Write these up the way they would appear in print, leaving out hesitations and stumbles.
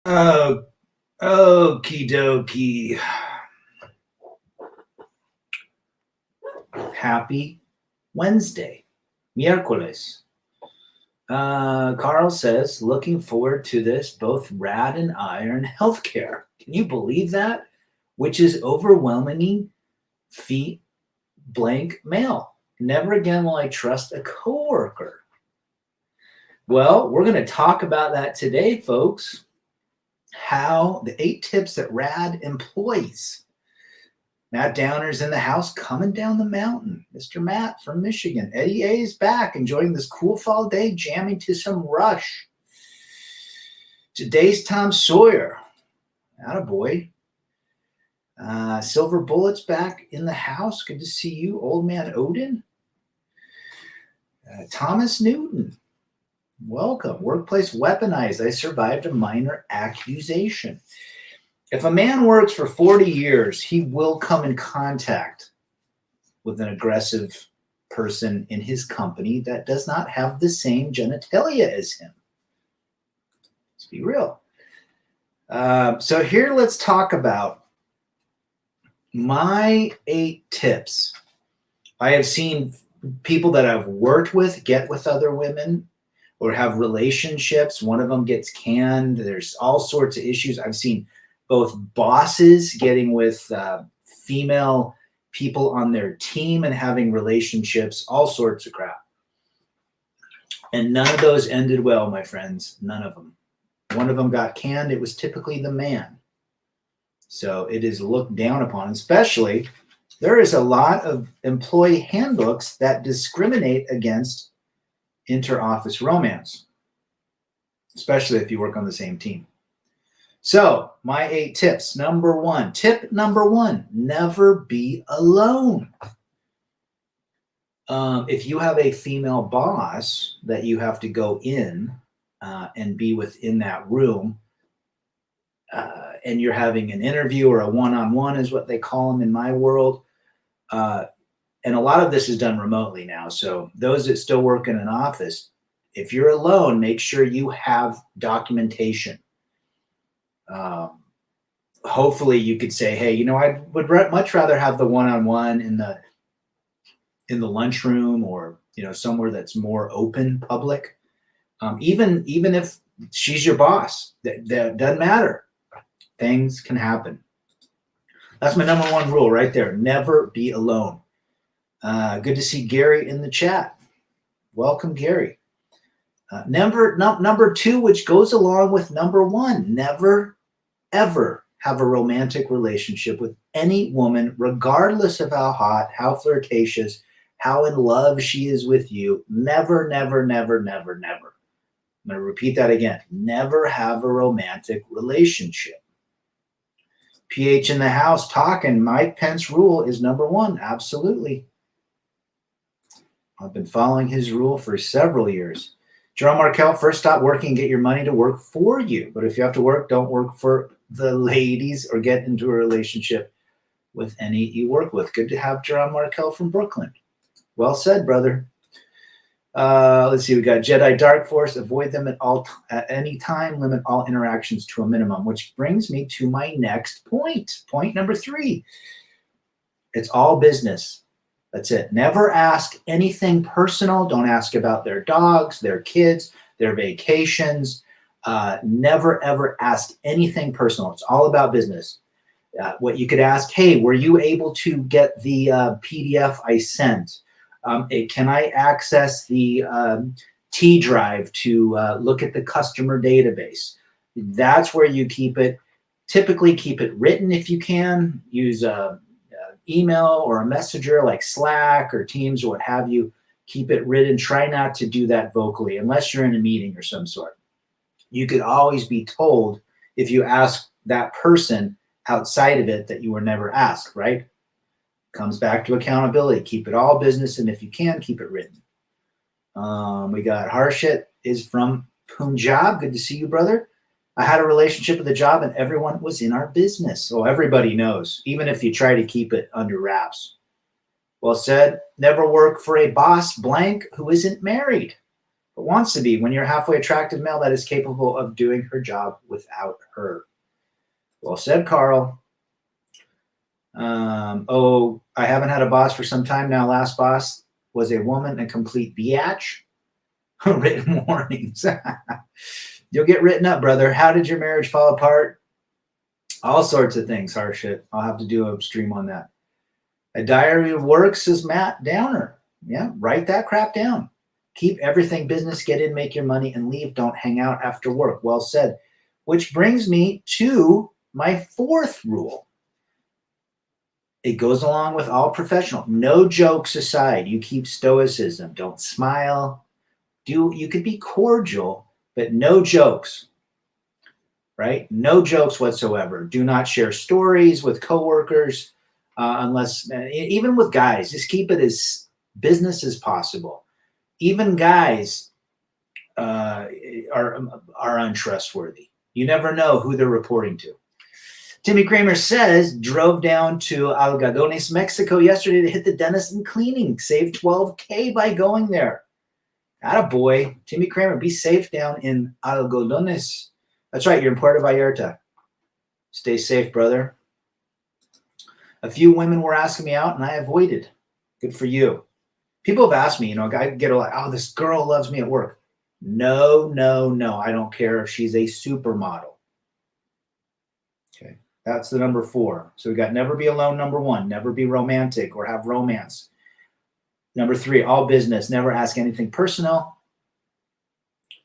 Oh, okie dokie. Happy Wednesday. Miércoles. Carl says, looking forward to this. Both Rad and I are in healthcare. Can you believe that? Which is overwhelming feet blank male. Never again will I trust a coworker. Well, we're going to talk about that today, folks. How the 8 tips that Rad employs. Matt Downer's in the house coming down the mountain. Mr. Matt from Michigan. Eddie A is back, enjoying this cool fall day, jamming to some Rush. Today's Tom Sawyer. Attaboy. Silver Bullet's back in the house. Good to see you, old man Odin. Thomas Newton. Welcome. Workplace weaponized. I survived a minor accusation. If a man works for 40 years, he will come in contact with an aggressive person in his company that does not have the same genitalia as him. Let's be real. So here, let's talk about my 8 tips. I have seen people that I've worked with get with other women or have relationships. One of them gets canned. There's all sorts of issues. I've seen both bosses getting with female people on their team and having relationships, all sorts of crap. And none of those ended well, my friends. None of them. One of them got canned. It was typically the man. So it is looked down upon, especially there is a lot of employee handbooks that discriminate against inter-office romance, especially if you work on the same team. So my 8 tips. Tip number one, never be alone. If you have a female boss that you have to go in and be within that room, and you're having an interview or a one-on-one is what they call them in my world, and a lot of this is done remotely now. So those that still work in an office, if you're alone, make sure you have documentation. Hopefully you could say, hey, I would much rather have the one-on-one in the lunchroom or, somewhere that's more open, public. Even if she's your boss, that doesn't matter. Things can happen. That's my number 1 rule right there. Never be alone. Good to see Gary in the chat. Welcome, Gary. Number 2, which goes along with number 1, never, ever have a romantic relationship with any woman, regardless of how hot, how flirtatious, how in love she is with you. Never, never, never, never, never. I'm going to repeat that again. Never have a romantic relationship. PH in the house talking. Mike Pence rule is number 1. Absolutely. I've been following his rule for several years. Jerome Markel, first stop working, get your money to work for you. But if you have to work, don't work for the ladies or get into a relationship with any you work with. Good to have Jerome Markel from Brooklyn. Well said, brother. Let's see. We got Jedi Dark Force. Avoid them at any time. Limit all interactions to a minimum, which brings me to my next point. Point number 3. It's all business. That's it. Never ask anything personal. Don't ask about their dogs, their kids, their vacations. Never, ever ask anything personal. It's all about business. What you could ask, hey, were you able to get the PDF I sent? Can I access the T drive to look at the customer database? That's where you keep it. Typically keep it written if you can. Use email or a messenger like Slack or Teams or what have you. Keep it written. Try not to do that vocally unless you're in a meeting or some sort. You could always be told if you ask that person outside of it that you were never asked, right? Comes back to accountability. Keep it all business, and if you can, keep it written. We got Harshit is from Punjab. Good to see you, brother. I had a relationship with a job, and everyone was in our business. So everybody knows, even if you try to keep it under wraps. Well said. Never work for a boss blank who isn't married. but wants to be when you're a halfway attractive male that is capable of doing her job without her. Well said, Carl. Oh, I haven't had a boss for some time now. Last boss was a woman, a complete biatch. Written warnings. You'll get written up, brother. How did your marriage fall apart? All sorts of things, Harshit. I'll have to do a stream on that. A diary of work, says Matt Downer. Yeah, write that crap down. Keep everything business, get in, make your money, and leave. Don't hang out after work. Well said. Which brings me to my fourth rule. It goes along with all professional. No jokes aside. You keep stoicism. Don't smile. You could be cordial, but no jokes, right? No jokes whatsoever. Do not share stories with coworkers unless, even with guys, just keep it as business as possible. Even guys are untrustworthy. You never know who they're reporting to. Timmy Kramer says, drove down to Algodones, Mexico yesterday to hit the dentist and cleaning. Saved $12K by going there. Attaboy. Timmy Kramer, be safe down in Algodones. That's right, you're in Puerto Vallarta. Stay safe, brother. A few women were asking me out, and I avoided. Good for you. People have asked me, I get a lot, oh, this girl loves me at work. No, no, no. I don't care if she's a supermodel. Okay, that's the number 4. So we got never be alone, number 1. Never be romantic or have romance. Number 3, all business. Never ask anything personal.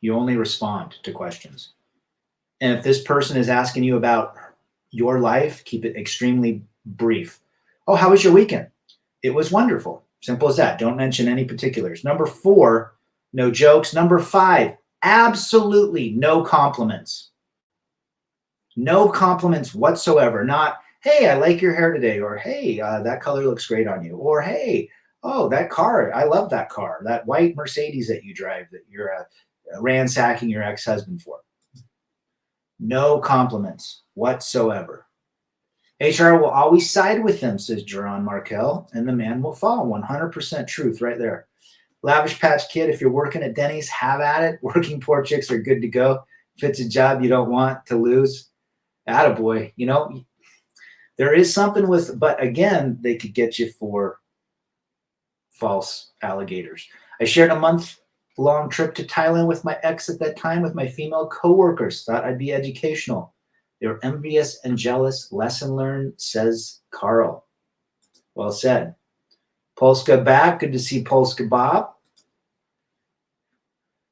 You only respond to questions. And if this person is asking you about your life, keep it extremely brief. Oh, how was your weekend? It was wonderful. Simple as that. Don't mention any particulars. Number 4, no jokes. Number 5, absolutely no compliments. No compliments whatsoever. Not, hey, I like your hair today. Or, hey, that color looks great on you. Or, hey, oh, that car, I love that car. That white Mercedes that you drive that you're ransacking your ex-husband for. No compliments whatsoever. HR will always side with them, says Jerron Markel, and the man will fall. 100% truth right there. Lavish Patch Kid, if you're working at Denny's, have at it. Working poor chicks are good to go. If it's a job you don't want to lose, attaboy. There is something with, but again, they could get you for false alligators. I shared a month-long trip to Thailand with my ex at that time with my female coworkers. Thought I'd be educational. They were envious and jealous. Lesson learned, says Carl. Well said. Polska back. Good to see Polska Bob.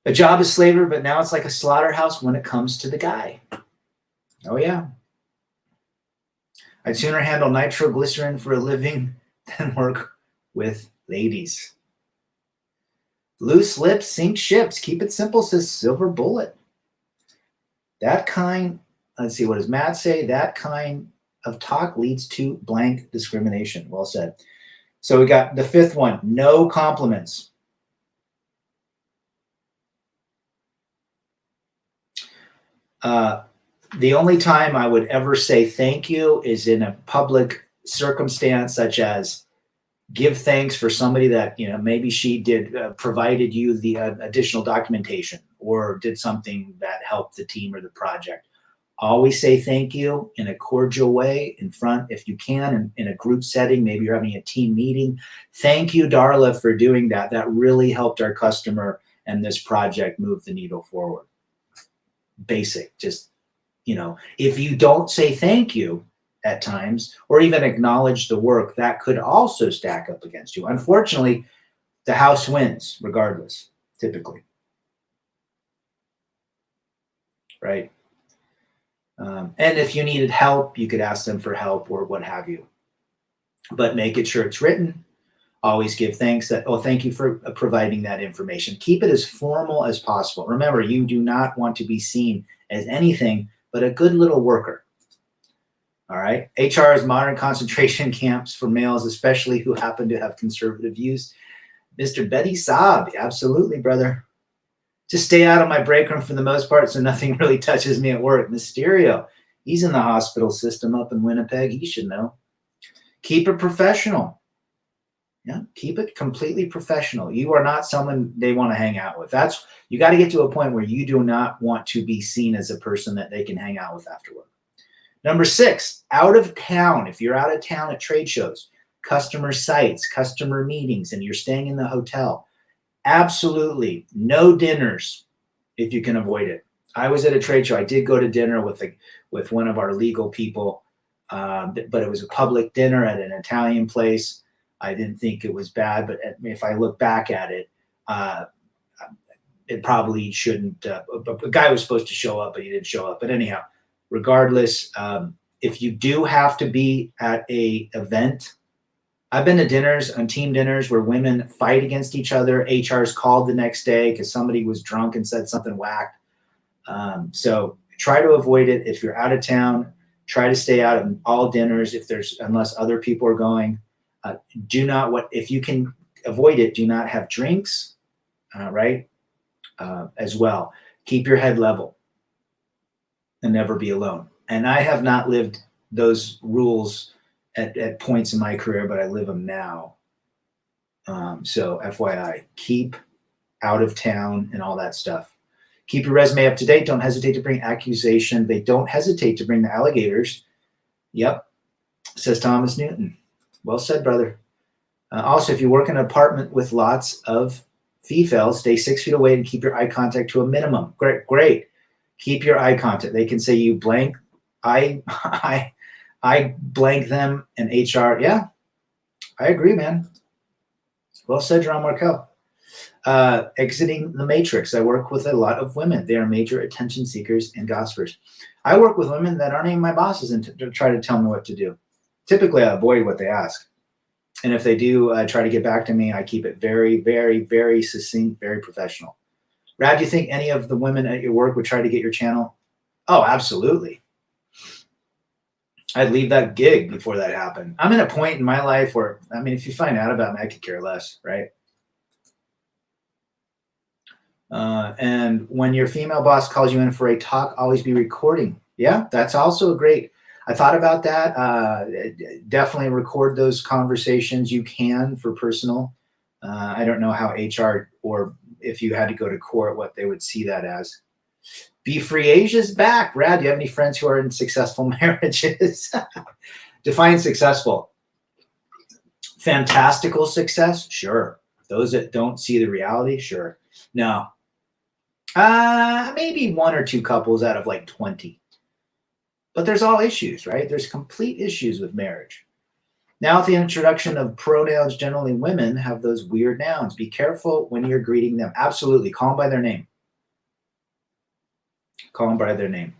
A job is slavery, but now it's like a slaughterhouse when it comes to the guy. Oh, yeah. I'd sooner handle nitroglycerin for a living than work with ladies. Loose lips sink ships. Keep it simple, says Silver Bullet. That kind, let's see, what does Matt say? That kind of talk leads to blank discrimination. Well said. So we got the 5th one, no compliments. The only time I would ever say thank you is in a public circumstance, such as give thanks for somebody that, maybe she did provided you the additional documentation or did something that helped the team or the project. Always say thank you in a cordial way in front, if you can, in a group setting. Maybe you're having a team meeting. Thank you, Darla, for doing that. That really helped our customer and this project move the needle forward. Basic, just, if you don't say thank you at times or even acknowledge the work, that could also stack up against you. Unfortunately, the house wins regardless, typically. Right? And if you needed help, you could ask them for help or what have you. But make it sure it's written. Always give thanks that, oh, thank you for providing that information. Keep it as formal as possible. Remember, you do not want to be seen as anything but a good little worker. All right. HR is modern concentration camps for males, especially who happen to have conservative views. Mr. Betty Saab, absolutely, brother. Just stay out of my break room for the most part, so nothing really touches me at work. Mysterio, he's in the hospital system up in Winnipeg. He should know. Keep it professional. Yeah, keep it completely professional. You are not someone they want to hang out with. You got to get to a point where you do not want to be seen as a person that they can hang out with afterward. Number 6, out of town. If you're out of town at trade shows, customer sites, customer meetings, and you're staying in the hotel, absolutely no dinners if you can avoid it. I was at a trade show. I did go to dinner with one of our legal people, but it was a public dinner at an Italian place. I didn't think it was bad, but if I look back at it, it probably shouldn't. A guy was supposed to show up, but he didn't show up. But anyhow, regardless, if you do have to be at a event, I've been to dinners, on team dinners, where women fight against each other. HR's called the next day because somebody was drunk and said something whacked. So try to avoid it. If you're out of town, try to stay out of all dinners unless other people are going. If you can avoid it, do not have drinks, right? As well. Keep your head level and never be alone. And I have not lived those rules at points in my career, but I live them now. So FYI, keep out of town and all that stuff. Keep your resume up to date. Don't hesitate to bring accusation. They don't hesitate to bring the alligators. Yep, says Thomas Newton. Well said, brother. Also, if you work in an apartment with lots of females, stay 6 feet away and keep your eye contact to a minimum. Great. Keep your eye contact. They can say you blank. I blank them and HR. Yeah, I agree, man. Well said, John Markel. Exiting the matrix. I work with a lot of women. They are major attention seekers and gossipers. I work with women that aren't even my bosses and to try to tell me what to do. Typically, I avoid what they ask. And if they do try to get back to me, I keep it very, very, very succinct, very professional. Rad, do you think any of the women at your work would try to get your channel? Oh, absolutely. I'd leave that gig before that happened. I'm in a point in my life where, if you find out about me, I could care less, right? And when your female boss calls you in for a talk, always be recording. Yeah, that's also great. I thought about that. Definitely record those conversations. You can for personal. I don't know how HR, or if you had to go to court, what they would see that as. Be Free Asia's back. Rad, do you have any friends who are in successful marriages? Define successful. Fantastical success? Sure. Those that don't see the reality? Sure. No. Maybe 1 or 2 couples out of like 20. But there's all issues, right? There's complete issues with marriage. Now, with the introduction of pronouns, generally women have those weird nouns. Be careful when you're greeting them. Absolutely. Call them by their name. Call them by their name.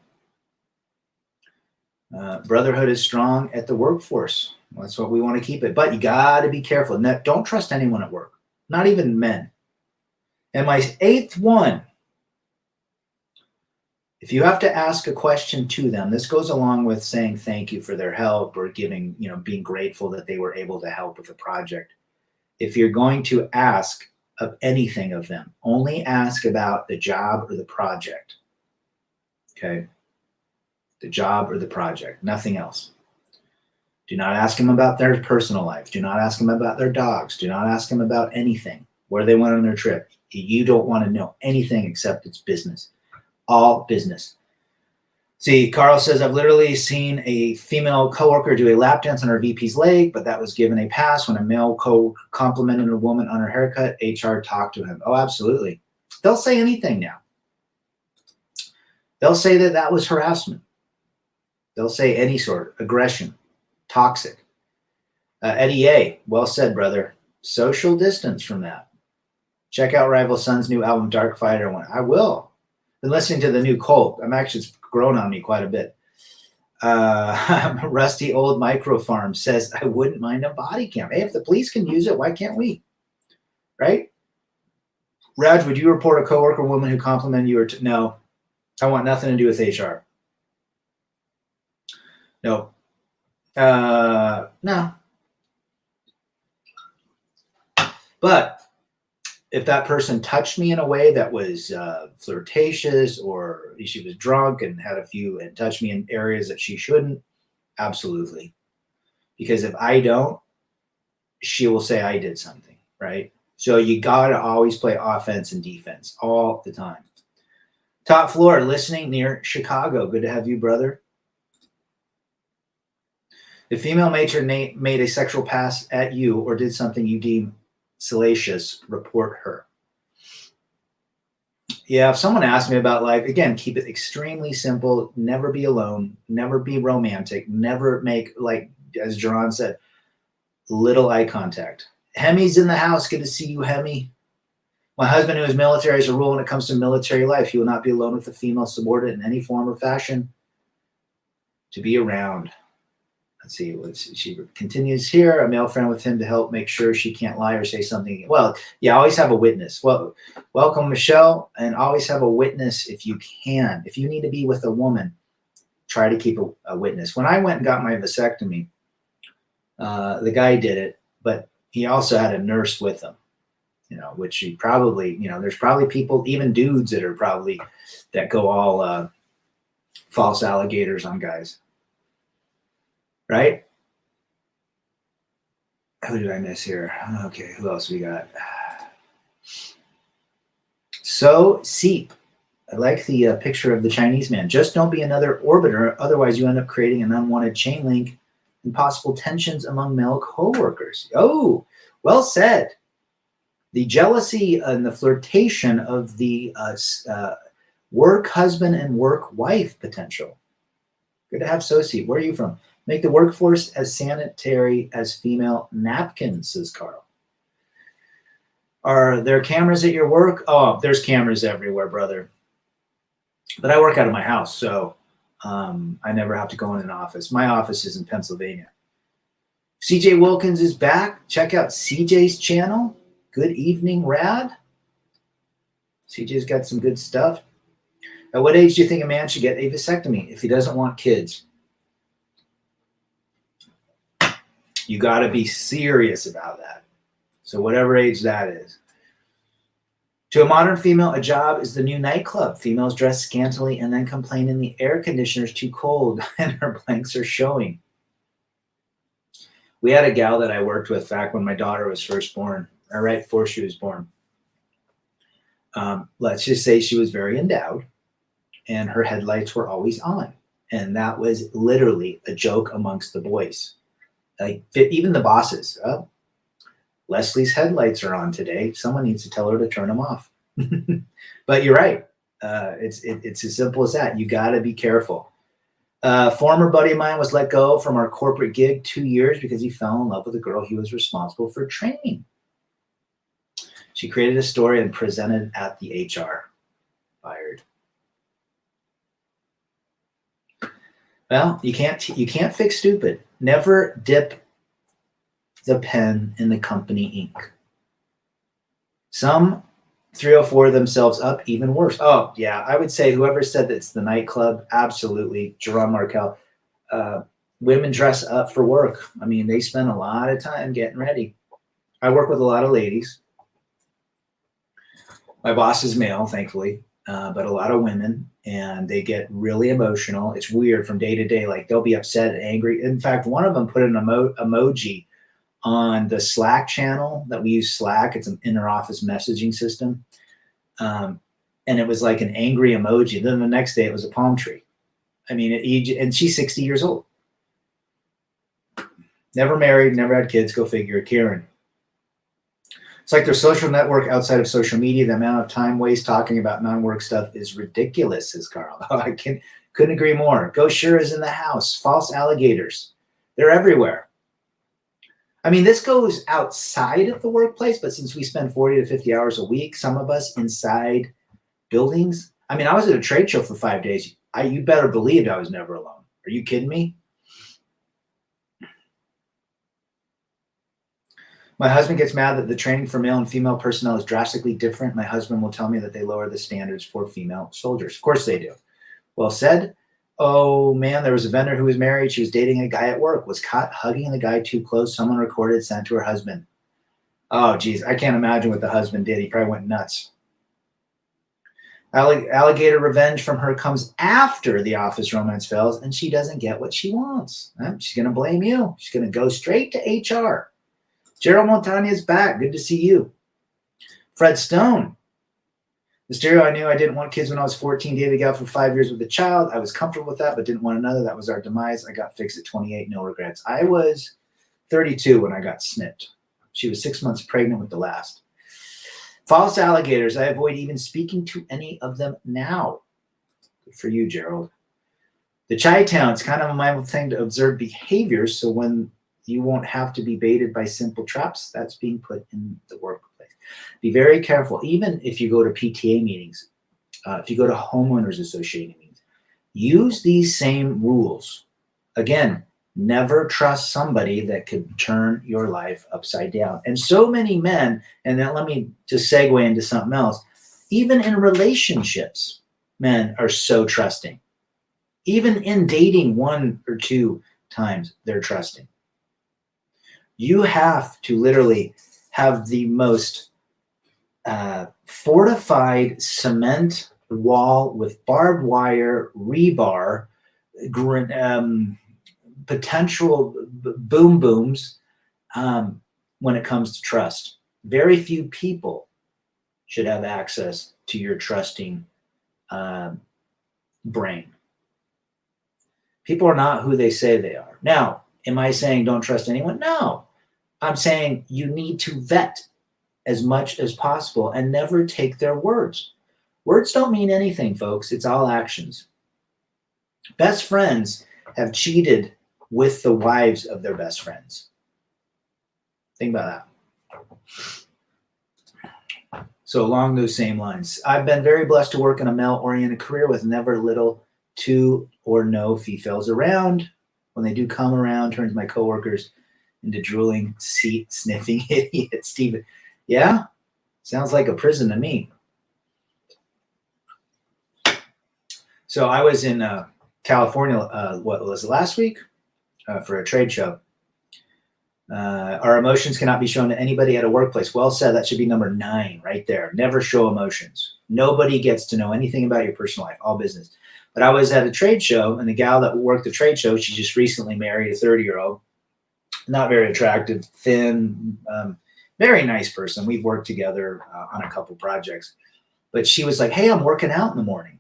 Brotherhood is strong at the workforce. Well, that's what we want to keep it. But you got to be careful. Now, don't trust anyone at work, not even men. And my 8th one, if you have to ask a question to them, this goes along with saying thank you for their help or giving, being grateful that they were able to help with a project. If you're going to ask of anything of them, only ask about the job or the project. Okay? The job or the project, nothing else. Do not ask them about their personal life. Do not ask them about their dogs. Do not ask them about anything, where they went on their trip. You don't want to know anything except it's business. All business. See, Carl says, I've literally seen a female coworker do a lap dance on her VP's leg, but that was given a pass when a male coworker complimented a woman on her haircut. HR talked to him. Oh, absolutely. They'll say anything now. They'll say that was harassment. They'll say any sort of aggression, toxic. Eddie A, well said, brother. Social distance from that. Check out Rival Son's new album, Dark Fighter. I will. Been listening to the new Colt. It's grown on me quite a bit. Rusty Old Micro Farm says, I wouldn't mind a body cam. Hey, if the police can use it, why can't we? Right? Raj, would you report a coworker woman who complimented you? No, I want nothing to do with HR. No. No. But if that person touched me in a way that was flirtatious, or she was drunk and touched me in areas that she shouldn't, absolutely. Because if I don't, she will say, I did something, right? So you got to always play offense and defense all the time. Top floor, listening near Chicago. Good to have you, brother. If female matron made a sexual pass at you or did something you deem salacious, report her. Yeah, if someone asked me about life, again, keep it extremely simple. Never be alone. Never be romantic. Never make, like, as Jerron said, little eye contact. Hemi's in the house. Good to see you, Hemi. My husband, who is military, has a rule when it comes to military life. He will not be alone with a female subordinate in any form or fashion. To be around. Let's see. She continues here. A male friend with him to help make sure she can't lie or say something. Well, yeah, always have a witness. Well, welcome, Michelle, and always have a witness if you can. If you need to be with a woman, try to keep a witness. When I went and got my vasectomy, the guy did it, but he also had a nurse with him, which he probably, there's probably people, even dudes that go all false alligators on guys. Right? Who did I miss here? Okay, who else we got? So Seep. I like the picture of the Chinese man. Just don't be another orbiter, otherwise you end up creating an unwanted chain link and possible tensions among male co-workers. Oh, well said. The jealousy and the flirtation of the work husband and work wife potential. Good to have Sosi. Where are you from? Make the workforce as sanitary as female napkins, says Carl. Are there cameras at your work? Oh, there's cameras everywhere, brother. But I work out of my house, so I never have to go in an office. My office is in Pennsylvania. CJ Wilkins is back. Check out CJ's channel. Good evening, Rad. CJ's got some good stuff. At what age do you think a man should get a vasectomy if he doesn't want kids? You got to be serious about that. So whatever age that is. To a modern female, a job is the new nightclub. Females dress scantily and then complain in the air conditioner's too cold and her blanks are showing. We had a gal that I worked with back when my daughter was first born, or right before she was born. Let's just say she was very endowed and her headlights were always on. And that was literally a joke amongst the boys. Like even the bosses. Oh, Leslie's headlights are on today. Someone needs to tell her to turn them off. But you're right. It's as simple as that. You got to be careful. Former buddy of mine was let go from our corporate gig 2 years because he fell in love with a girl he was responsible for training. She created a story and presented at the HR. Fired. Well, you can't fix stupid. Never dip the pen in the company ink. Some 304 themselves up even worse. Oh, yeah, I would say whoever said that it's the nightclub, absolutely. Jerome Markel. Women dress up for work. I mean, they spend a lot of time getting ready. I work with a lot of ladies. My boss is male, thankfully, but a lot of women, and they get really emotional. It's weird from day to day. Like they'll be upset and angry. In fact, one of them put an emoji on the Slack channel that we use. Slack, it's an inter-office messaging system. And it was like an angry emoji. Then the next day it was a palm tree. I mean, and she's 60 years old. Never married, never had kids, go figure. Karen. It's like their social network outside of social media. The amount of time waste talking about non-work stuff is ridiculous, says Carl. I couldn't agree more. Go Sure is in the house. False alligators. They're everywhere. I mean, this goes outside of the workplace, but since we spend 40 to 50 hours a week, some of us inside buildings. I mean, I was at a trade show for 5 days. You better believe I was never alone. Are you kidding me? My husband gets mad that the training for male and female personnel is drastically different. My husband will tell me that they lower the standards for female soldiers. Of course they do. Well said. Oh, man, there was a vendor who was married. She was dating a guy at work, was caught hugging the guy too close. Someone recorded, sent to her husband. Oh, geez, I can't imagine what the husband did. He probably went nuts. Alligator revenge from her comes after the office romance fails, and she doesn't get what she wants. She's going to blame you. She's going to go straight to HR. Gerald Montagna is back. Good to see you. Fred Stone. Mysterio, I knew I didn't want kids when I was 14. Dated gal for 5 years with a child. I was comfortable with that, but didn't want another. That was our demise. I got fixed at 28. No regrets. I was 32 when I got snipped. She was 6 months pregnant with the last. False alligators. I avoid even speaking to any of them now. Good for you, Gerald. The Chi-Town. It's kind of a mindful thing to observe behaviors, so when you won't have to be baited by simple traps, that's being put in the workplace. Be very careful, even if you go to PTA meetings, if you go to homeowners association meetings, use these same rules. Again, never trust somebody that could turn your life upside down. And so many men, and then let me just segue into something else, even in relationships, men are so trusting. Even in dating 1 or 2 times, they're trusting. You have to literally have the most fortified cement wall with barbed wire, rebar, potential boom booms when it comes to trust. Very few people should have access to your trusting brain. People are not who they say they are. Now, am I saying don't trust anyone? No. I'm saying you need to vet as much as possible and never take their words. Words don't mean anything, folks. It's all actions. Best friends have cheated with the wives of their best friends. Think about that. So along those same lines, I've been very blessed to work in a male-oriented career with never little to or no females around. When they do come around, turns my coworkers into drooling, seat-sniffing idiots. Steven, yeah? Sounds like a prison to me. So I was in California, what was it, last week? For a trade show. Our emotions cannot be shown to anybody at a workplace. Well said. That should be number 9 right there. Never show emotions. Nobody gets to know anything about your personal life. All business. But I was at a trade show, and the gal that worked the trade show, she just recently married a 30-year-old. Not very attractive, thin, very nice person. We've worked together on a couple projects. But she was like, hey, I'm working out in the morning.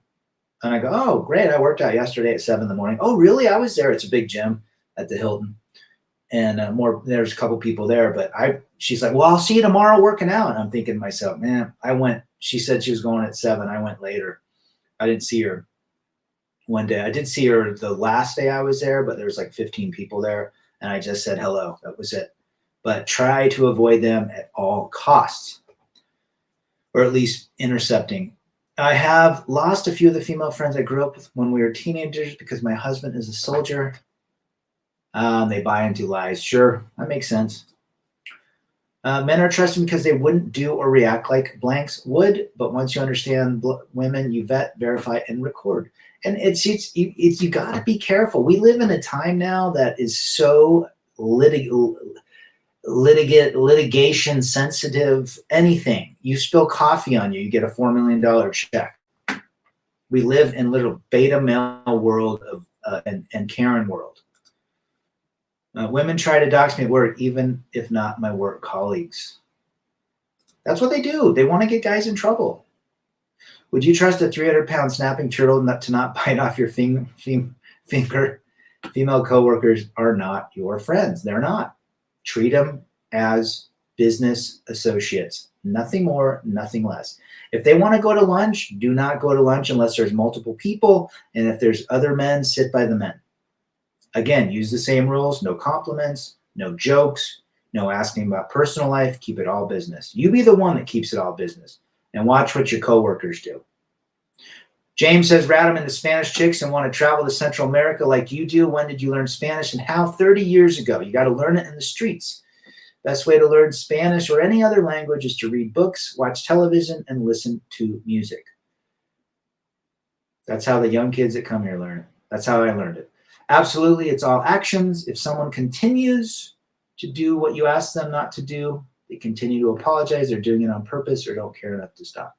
And I go, oh, great. I worked out yesterday at 7 in the morning. Oh, really? I was there. It's a big gym at the Hilton. And there's a couple people there. But she's like, well, I'll see you tomorrow working out. And I'm thinking to myself, man, she said she was going at 7. I went later. I didn't see her one day. I did see her the last day I was there, but there was like 15 people there. And I just said hello. That was it. But try to avoid them at all costs, or at least intercepting. I have lost a few of the female friends I grew up with when we were teenagers because my husband is a soldier. They buy into lies. Sure, that makes sense. Men are trusting because they wouldn't do or react like blanks would. But once you understand women, you vet, verify, and record. And it's you got to be careful. We live in a time now that is so litigation sensitive. Anything you spill coffee on you get a $4 million check. We live in little beta male world of and Karen world. Women try to dox me at work, even if not my work colleagues. That's what they do. They want to get guys in trouble. Would you trust a 300-pound snapping turtle to not bite off your finger? Female coworkers are not your friends. They're not. Treat them as business associates. Nothing more, nothing less. If they want to go to lunch, do not go to lunch unless there's multiple people. And if there's other men, sit by the men. Again, use the same rules. No compliments, no jokes, no asking about personal life. Keep it all business. You be the one that keeps it all business. And watch what your coworkers do. James says, rat them into Spanish chicks and want to travel to Central America like you do. When did you learn Spanish and how? 30 years ago. You got to learn it in the streets. Best way to learn Spanish or any other language is to read books, watch television, and listen to music. That's how the young kids that come here learn it. That's how I learned it. Absolutely, it's all actions. If someone continues to do what you ask them not to do, they continue to apologize. They're doing it on purpose or don't care enough to stop.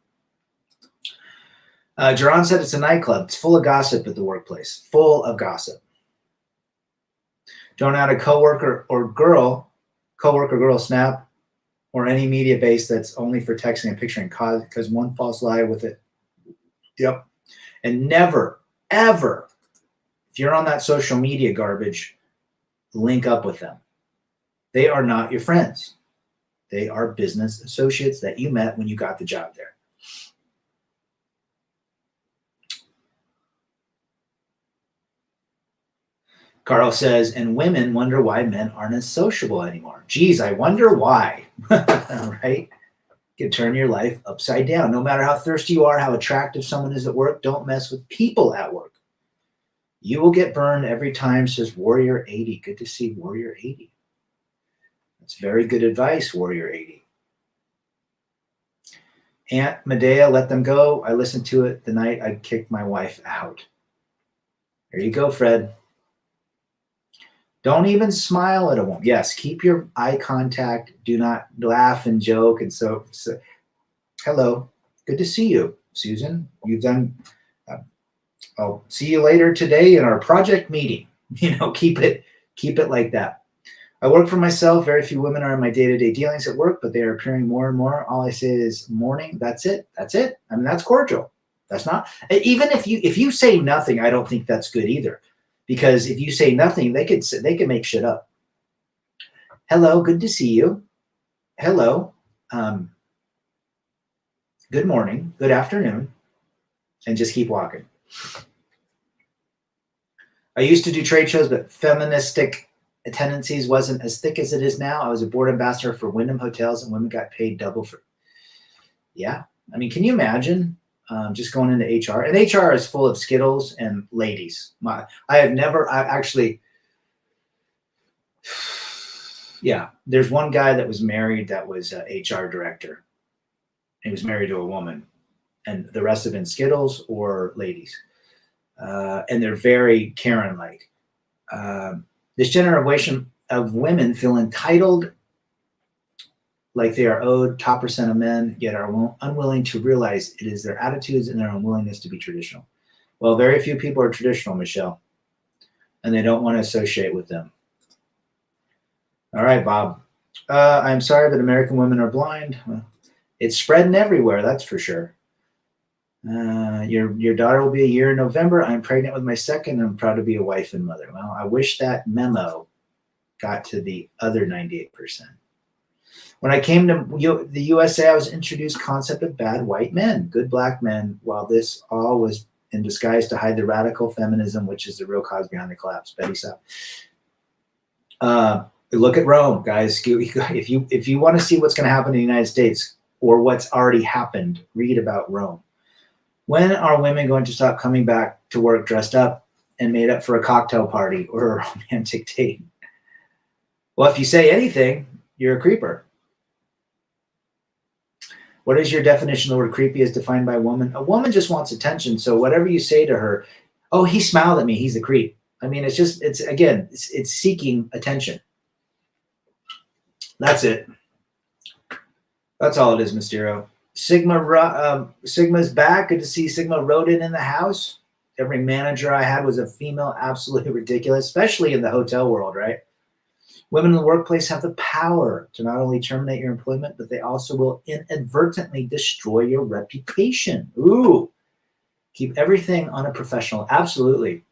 Jerron said it's a nightclub. It's full of gossip at the workplace. Full of gossip. Don't add a coworker or girl coworker girl snap, or any media base that's only for texting and picturing, because one false lie with it. Yep. And never, ever, if you're on that social media garbage, link up with them. They are not your friends. They are business associates that you met when you got the job there. Carl says, and women wonder why men aren't as sociable anymore. Geez, I wonder why. Right? You can turn your life upside down. No matter how thirsty you are, how attractive someone is at work, don't mess with people at work. You will get burned every time, says Warrior 80. Good to see Warrior 80. That's very good advice, Warrior 80. Aunt Medea, let them go. I listened to it the night I kicked my wife out. There you go, Fred. Don't even smile at a woman. Yes, keep your eye contact. Do not laugh and joke. And so hello, good to see you, Susan. You've done. I'll see you later today in our project meeting. Keep it like that. I work for myself. Very few women are in my day-to-day dealings at work, but they are appearing more and more. All I say is morning. That's it. That's it. I mean, that's cordial. That's not, even if you say nothing, I don't think that's good either. Because if you say nothing, they could make shit up. Hello, good to see you. Hello, good morning, good afternoon, and just keep walking. I used to do trade shows, but feministic tendencies wasn't as thick as it is now. I was a board ambassador for Wyndham Hotels, and women got paid double for. Yeah, I mean, can you imagine? Just going into HR, and HR is full of Skittles and ladies. Yeah, there's one guy that was married that was a HR director. He was married to a woman, and the rest have been Skittles or ladies. And they're very Karen-like. This generation of women feel entitled, like they are owed top percent of men, yet are unwilling to realize it is their attitudes and their unwillingness to be traditional. Well, very few people are traditional, Michelle, and they don't want to associate with them. All right, Bob. I'm sorry, but American women are blind. Well, it's spreading everywhere, that's for sure. Your daughter will be a year in November. I'm pregnant with my second, and I'm proud to be a wife and mother. Well, I wish that memo got to the other 98%. When I came to the USA, I was introduced concept of bad white men, good black men, while this all was in disguise to hide the radical feminism, which is the real cause behind the collapse. Betty Sapp. Look at Rome, guys. If you want to see what's going to happen in the United States or what's already happened, read about Rome. When are women going to stop coming back to work dressed up and made up for a cocktail party or a romantic date? Well, if you say anything, you're a creeper. What is your definition of the word creepy as defined by a woman? A woman just wants attention. So whatever you say to her, oh, he smiled at me, he's a creep. I mean, it's seeking attention. That's it. That's all it is, Mysterio. Sigma's back. Good to see Sigma Rodin in the house. Every manager I had was a female. Absolutely ridiculous, especially in the hotel world, right? Women in the workplace have the power to not only terminate your employment, but they also will inadvertently destroy your reputation. Ooh, keep everything on a professional. Absolutely.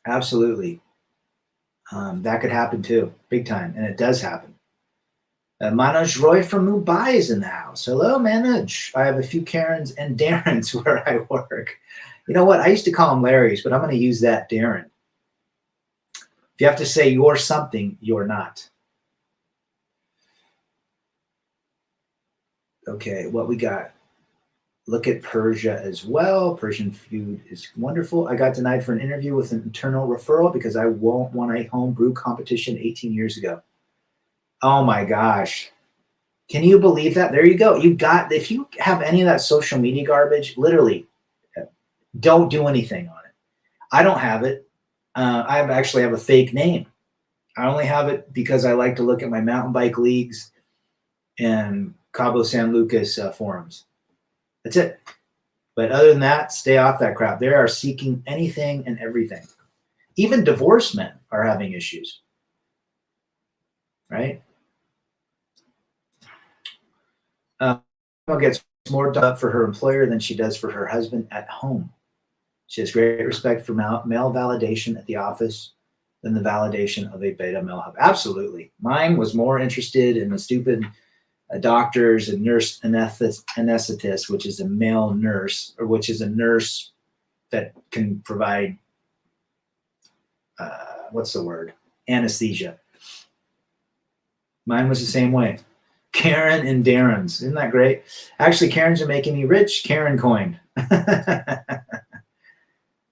Absolutely. That could happen too, big time, and it does happen. Manoj Roy from Mumbai is in the house. Hello, Manoj. I have a few Karens and Darrens where I work. You know what? I used to call them Larrys, but I'm going to use that Darren. If you have to say you're something, you're not. Okay, what we got? Look at Persia as well. Persian food is wonderful. I got denied for an interview with an internal referral because I won a homebrew competition 18 years ago. Oh my gosh. Can you believe that? There you go. If you have any of that social media garbage, literally don't do anything on it. I don't have it. I actually have a fake name. I only have it because I like to look at my mountain bike leagues and Cabo San Lucas forums. That's it. But other than that, stay off that crap. They are seeking anything and everything. Even divorced men are having issues. right? Gets more done for her employer than she does for her husband at home. She has great respect for male validation at the office than the validation of a beta male hub. Absolutely. Mine was more interested in the stupid doctors and nurse anesthetist, which is a male nurse, or which is a nurse that can provide, what's the word? Anesthesia. Mine was the same way. Karen and Darren's. Isn't that great? Actually, Karen's are making me rich. Karen coined.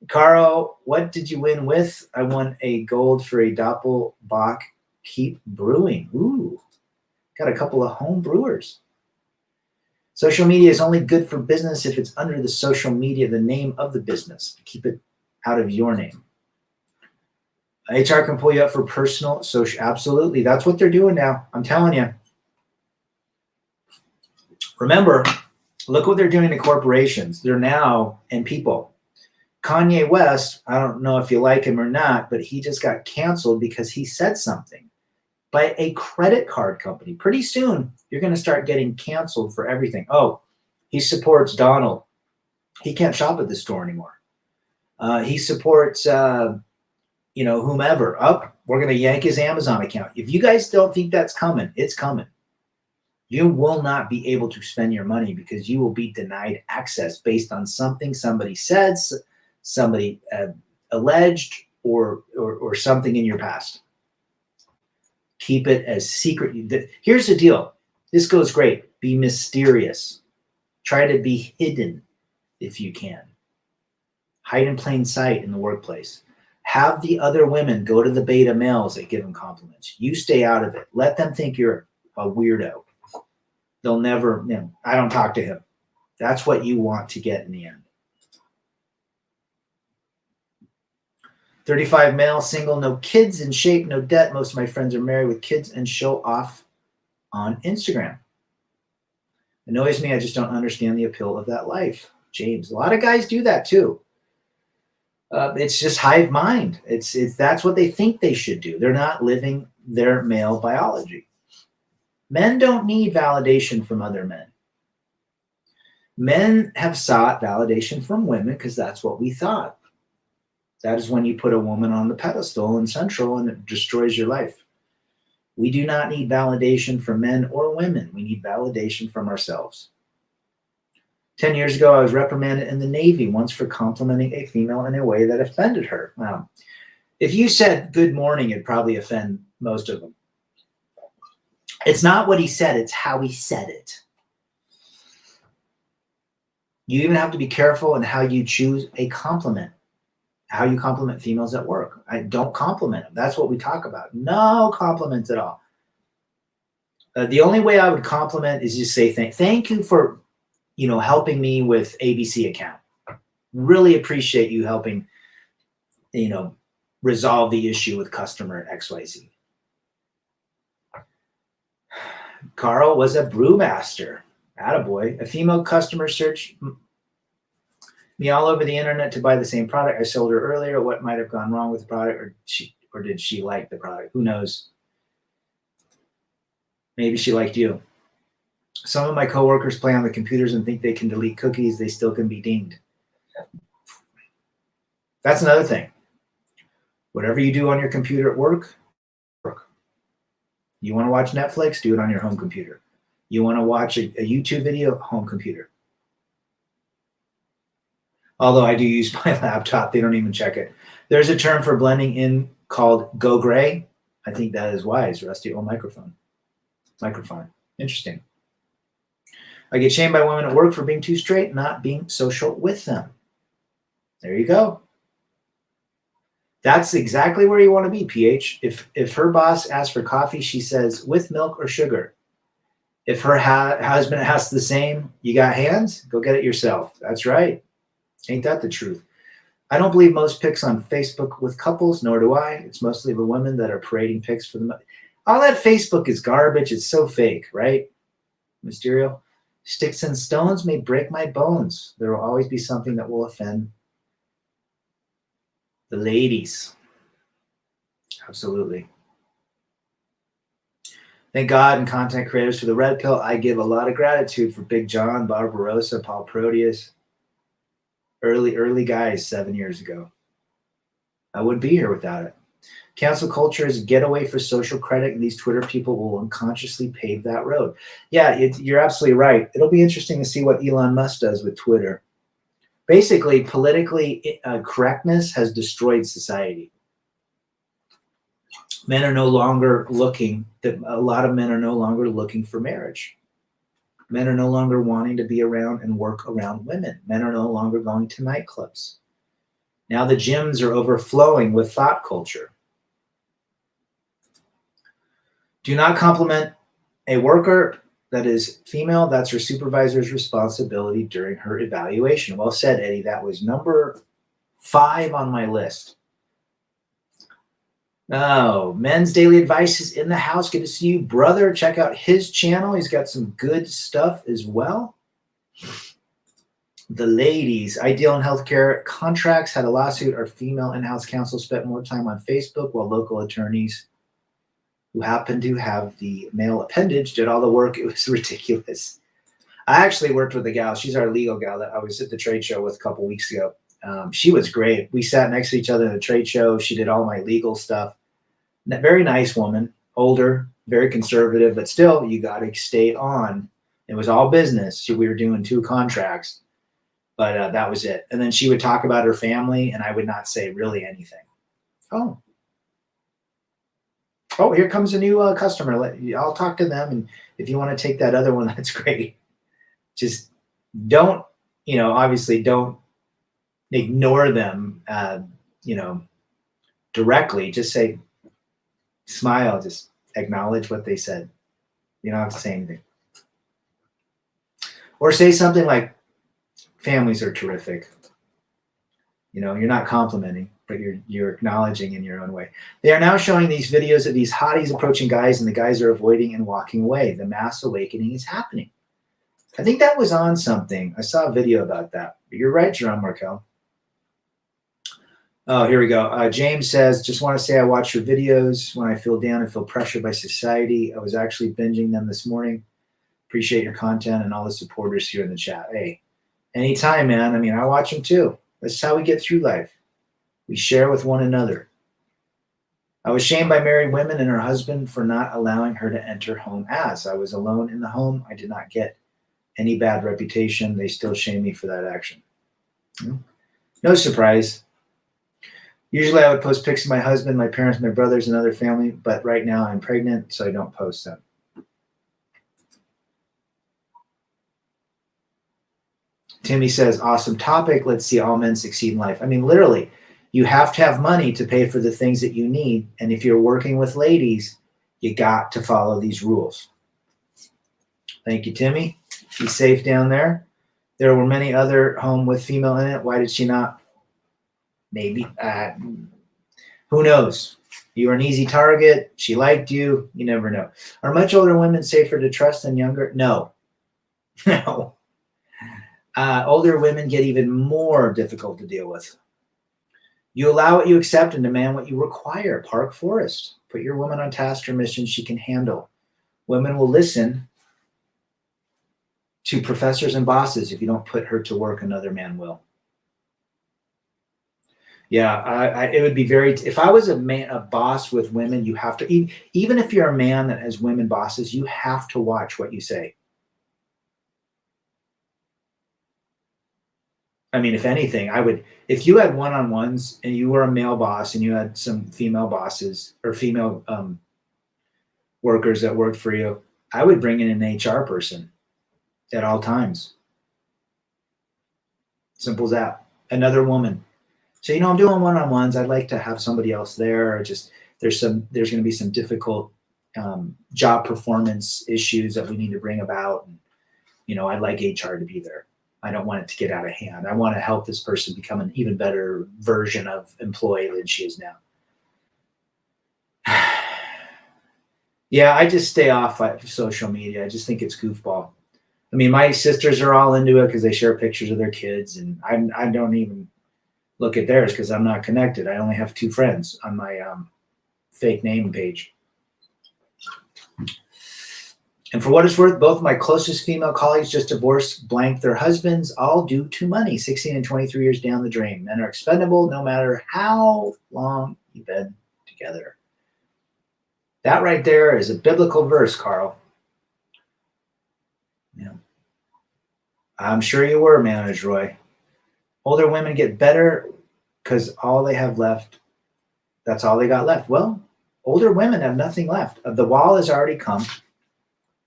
Carl, what did you win with? I won a gold for a Doppelbock. Keep brewing. Ooh, got a couple of home brewers. Social media is only good for business if it's under the social media, the name of the business. Keep it out of your name. HR can pull you up for personal social. Absolutely. That's what they're doing now. I'm telling you. Remember, look what they're doing to corporations. They're now, and people. Kanye West, I don't know if you like him or not, but he just got canceled because he said something by a credit card company. Pretty soon, you're going to start getting canceled for everything. Oh, he supports Donald. He can't shop at the store anymore. He supports, whomever. Oh, we're going to yank his Amazon account. If you guys don't think that's coming, it's coming. You will not be able to spend your money because you will be denied access based on something somebody said, somebody alleged, or something in your past. Keep it as secret. Here's the deal. This goes great. Be mysterious. Try to be hidden if you can. Hide in plain sight in the workplace. Have the other women go to the beta males that give them compliments. You stay out of it. Let them think you're a weirdo. They'll never, I don't talk to him. That's what you want to get in the end. 35 male, single, no kids, in shape, no debt. Most of my friends are married with kids and show off on Instagram. Annoys me. I just don't understand the appeal of that life. James, a lot of guys do that too. It's just hive mind. It's that's what they think they should do. They're not living their male biology. Men don't need validation from other men. Men have sought validation from women because that's what we thought. That is when you put a woman on the pedestal and central and it destroys your life. We do not need validation from men or women. We need validation from ourselves. 10 years ago, I was reprimanded in the Navy once for complimenting a female in a way that offended her. Now, if you said good morning, it'd probably offend most of them. It's not what he said, it's how he said it. You even have to be careful in how you choose a compliment, how you compliment females at work. I don't compliment them. That's what we talk about. No compliments at all. The only way I would compliment is just say thank you for, helping me with ABC account. Really appreciate you helping, resolve the issue with customer XYZ. Carl was a brewmaster. Attaboy. A female customer searched me all over the internet to buy the same product. I sold her earlier. What might have gone wrong with the product, or did she like the product? Who knows? Maybe she liked you. Some of my coworkers play on the computers and think they can delete cookies. They still can be dinged. That's another thing. Whatever you do on your computer at work. You want to watch Netflix? Do it on your home computer. You want to watch a YouTube video? Home computer. Although I do use my laptop. They don't even check it. There's a term for blending in called go gray. I think that is wise. Rusty old microphone. Interesting. I get shamed by women at work for being too straight, not being social with them. There you go. That's exactly where you want to be, PH. If her boss asks for coffee, she says, with milk or sugar. If her husband asks the same, you got hands? Go get it yourself. That's right. Ain't that the truth? I don't believe most pics on Facebook with couples, nor do I. It's mostly the women that are parading pics for the... All that Facebook is garbage. It's so fake, right? Mysterio. Sticks and stones may break my bones. There will always be something that will offend the ladies. Absolutely. Thank God and content creators for the red pill. I give a lot of gratitude for Big John, Barbarossa, Paul Proteus, early guys 7 years ago. I wouldn't be here without it. Cancel culture is a getaway for social credit, and these Twitter people will unconsciously pave that road. Yeah, you're absolutely right. It'll be interesting to see what Elon Musk does with Twitter. Basically, politically correctness has destroyed society. Men are no longer looking, a lot of men are no longer looking for marriage. Men are no longer wanting to be around and work around women. Men are no longer going to nightclubs. Now the gyms are overflowing with thought culture. Do not compliment a worker that is female. That's her supervisor's responsibility during her evaluation. Well said, Eddie. That was number 5 on my list. Oh, Men's Daily Advice is in the house. Good to see you, brother. Check out his channel. He's got some good stuff as well. The ladies, Ideal in Healthcare Contracts had a lawsuit. Our female in-house counsel spent more time on Facebook while local attorneys who happened to have the male appendage did all the work. It was ridiculous. I actually worked with a gal. She's our legal gal that I was at the trade show with a couple weeks ago. She was great. We sat next to each other in a trade show. She did all my legal stuff. Very nice woman, older, very conservative, but still, you got to stay on. It was all business. We were doing 2 contracts, but that was it. And then she would talk about her family, and I would not say really anything. Oh, here comes a new customer. I'll talk to them, and if you want to take that other one, that's great. Just don't, obviously don't ignore them, directly. Just say, smile, just acknowledge what they said. You don't have to say anything. Or say something like, families are terrific. You're not complimenting, but you're acknowledging in your own way. They are now showing these videos of these hotties approaching guys, and the guys are avoiding and walking away. The mass awakening is happening. I think that was on something. I saw a video about that. But you're right, Jerome Markel. Oh, here we go. James says, just want to say I watch your videos when I feel down and feel pressured by society. I was actually binging them this morning. Appreciate your content and all the supporters here in the chat. Hey, anytime, man. I watch them too. That's how we get through life. We share with one another. I was shamed by married women and her husband for not allowing her to enter home as I was alone in the home. I did not get any bad reputation. They still shame me for that action. No surprise. Usually I would post pics of my husband, my parents, my brothers, and other family, but right now I'm pregnant, so I don't post them. Timmy says, awesome topic. Let's see all men succeed in life. Literally, you have to have money to pay for the things that you need. And if you're working with ladies, you got to follow these rules. Thank you, Timmy. Be safe down there. There were many other home with female in it. Why did she not? Maybe. Who knows? You were an easy target. She liked you. You never know. Are much older women safer to trust than younger? No. No. Older women get even more difficult to deal with. You allow what you accept and demand what you require. Park Forest. Put your woman on task or mission she can handle. Women will listen to professors and bosses. If you don't put her to work, another man will. Yeah, it would be if I was a boss with women, you have to, even if you're a man that has women bosses, you have to watch what you say. If anything, if you had one-on-ones and you were a male boss and you had some female bosses or female workers that worked for you, I would bring in an HR person at all times. Simple as that. Another woman. So, I'm doing one-on-ones. I'd like to have somebody else there. Or just there's going to be some difficult job performance issues that we need to bring about. And, I'd like HR to be there. I don't want it to get out of hand. I want to help this person become an even better version of employee than she is now. Yeah, I just stay off social media. I just think it's goofball. My sisters are all into it because they share pictures of their kids, and I don't even look at theirs because I'm not connected. I only have 2 friends on my fake name page. And for what it's worth, both my closest female colleagues just divorced blank their husbands, all due to money, 16 and 23 years down the drain. Men are expendable no matter how long you've been together. That right there is a biblical verse, Carl. Yeah. I'm sure you were, Manager Roy. Older women get better because all they have left, that's all they got left. Well, older women have nothing left. The wall has already come.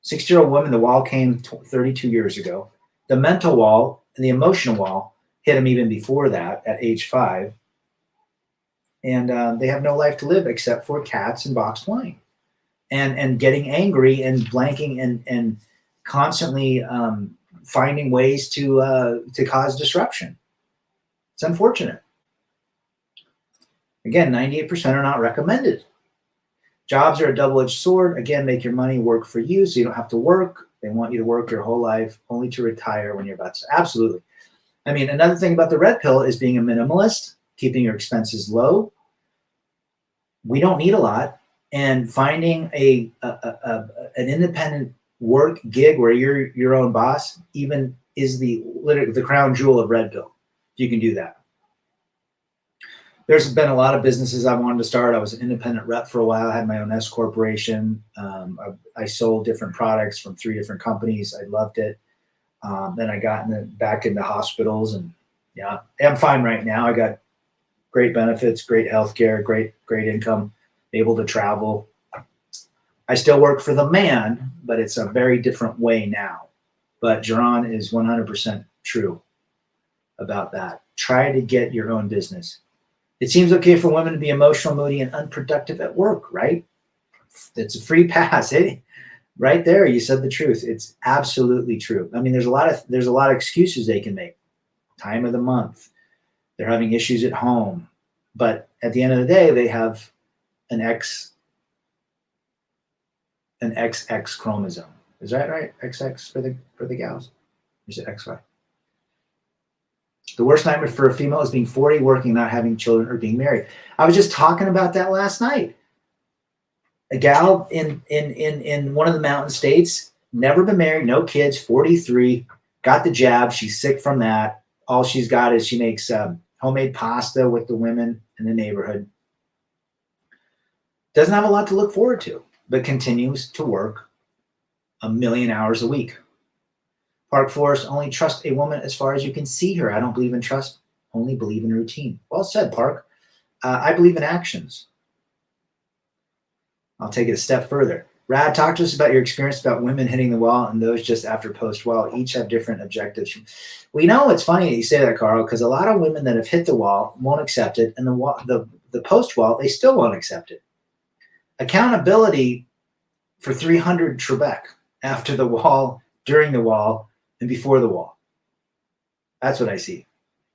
60-year-old woman, the wall came 32 years ago. The mental wall and the emotional wall hit them even before that at age 5. And they have no life to live except for cats and boxed wine and getting angry and blanking and constantly finding ways to cause disruption. It's unfortunate. Again, 98% are not recommended. Jobs are a double-edged sword. Again, make your money work for you so you don't have to work. They want you to work your whole life only to retire when you're about to. Absolutely. I mean, another thing about the red pill is being a minimalist, keeping your expenses low. We don't need a lot. And finding an independent work gig where you're your own boss even is literally the crown jewel of red pill. You can do that. There's been a lot of businesses I wanted to start. I was an independent rep for a while. I had my own S corporation. I sold different products from 3 different companies. I loved it. Then I got back into hospitals, and yeah, I'm fine right now. I got great benefits, great healthcare, great income, able to travel. I still work for the man, but it's a very different way now. But Jaron is 100% true about that. Try to get your own business. It seems okay for women to be emotional, moody, and unproductive at work, right? It's a free pass. Right there, you said the truth. It's absolutely true. I mean, there's a lot of excuses they can make. Time of the month, they're having issues at home, but at the end of the day, they have an XX chromosome. Is that right? XX for the gals? Or is it XY? The worst nightmare for a female is being 40, working, not having children, or being married. I was just talking about that last night. A gal in one of the mountain states, never been married, no kids, 43, got the jab. She's sick from that. All she's got is she makes homemade pasta with the women in the neighborhood. Doesn't have a lot to look forward to, but continues to work 1 million hours a week. Park Forest, only trust a woman as far as you can see her. I don't believe in trust, only believe in routine. Well said, Park. I believe in actions. I'll take it a step further. Rad, talk to us about your experience about women hitting the wall and those just after post-wall. Each have different objectives. We know it's funny that you say that, Carl, because a lot of women that have hit the wall won't accept it, and the post-wall, they still won't accept it. Accountability for 300 Trebek after the wall, during the wall, and before the wall. That's what I see.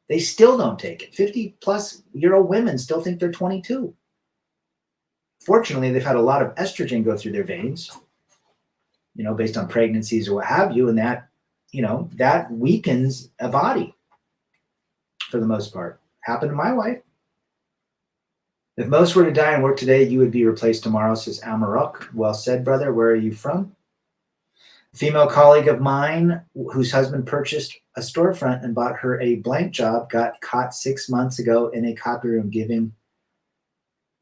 They still don't take it. 50-plus-year-old women still think they're 22. Fortunately, they've had a lot of estrogen go through their veins, based on pregnancies or what have you, and that weakens a body for the most part. Happened to my wife. If most were to die and work today, you would be replaced tomorrow, says Amarok. Well said, brother. Where are you from? A female colleague of mine whose husband purchased a storefront and bought her a blank job got caught 6 months ago in a copy room giving.